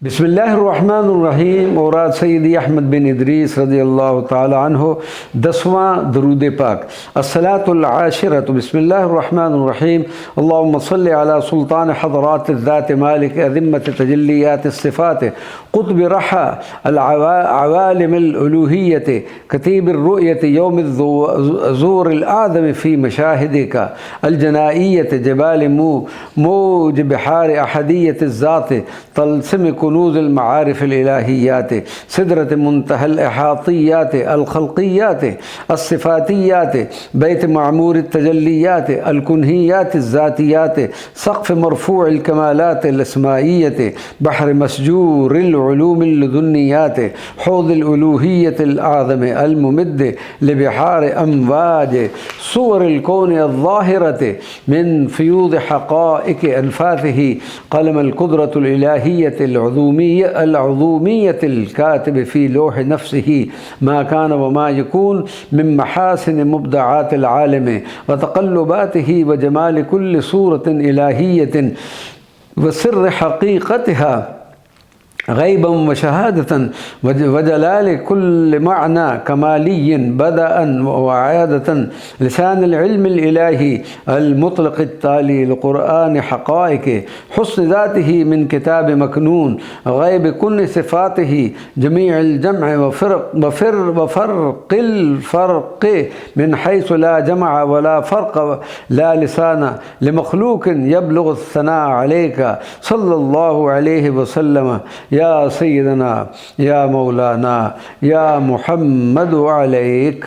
बिस्मिल्लाहिर्रहमानिर्रहीम। औराद सैयदी अहमद बिन इदरीस रज़ियल्लाहु ताला अन्हु 10वां दरूद पाक। अस्सलातुल आशिरतु बिस्मिल्लाहिर्रहमानिर्रहीम। अल्लाहुम्मा सल्लि अला सुल्तान हज़रातिज़ ज़ात मालिक अज़िम्मत तजल्लियातिस सिफ़ात क़ुत्ब रहा अल अवालिमिल उलूहियत कतीबिर रुयत यौमिज़ ज़ूरिल आज़म फ़ी मशाहिदिका अल जनाइयत जबाल मौज बिहार अहदियतिज़ ज़ात तलसिम कुनूज़ुल मआरिफ़िल इलाहियात सिदरत मुंतहल इहातियात अल खल्क़ियात अस्सिफ़ातियात बैत मामूर तजल्लियात अल कुन्हियात ज़ातियात सक़्फ़ मरफ़ूअल कमालात अल अस्माइयत बहर मसजूरिल उलूमिल लदुन्नियात हौज़िल उलूहियत अल आज़म अल मुमिद्द लिबिहार अमवाज सुवरिल कौन अज़्ज़ाहिरत मिन फ़यूज़ हक़ाइक़ अनफ़ासिही क़लम अल क़ुदरतुल इलाहियत अल-अज़ूमिय्यतिल कातिब फ़ी लौह नफ़्सिही मा कान व मा यकून मिन महासिन मुब्दआतिल आलिम व तक़ल्लुबातिही व जमाल कुल्लि सूरतिन इलाहियतिन व सिर्र हक़ीक़तिहा ग़ैबन व शहादतन व जलाल कुल्लि मअना कमालिय्यिन बदअन व आयादतन लिसानिल इल्मिल इलाही अल मुतलक़ ताली अल क़ुरआन हक़ाइक़ हुस्न ज़ातिही मिन किताब मकनून ग़ैब कुन सिफ़ातिही जमीअल जम्अ व फ़र्क़िल फ़र्क़ मिन हैसु ला जमअ व ला फ़र्क़ ला लिसाना लिमख़लूक़िन यबलुग़ु सना अलैका सल्लल्लाहु अलैहि वसल्लम या सय्यदना या मौलाना या मुहम्मद अलैक।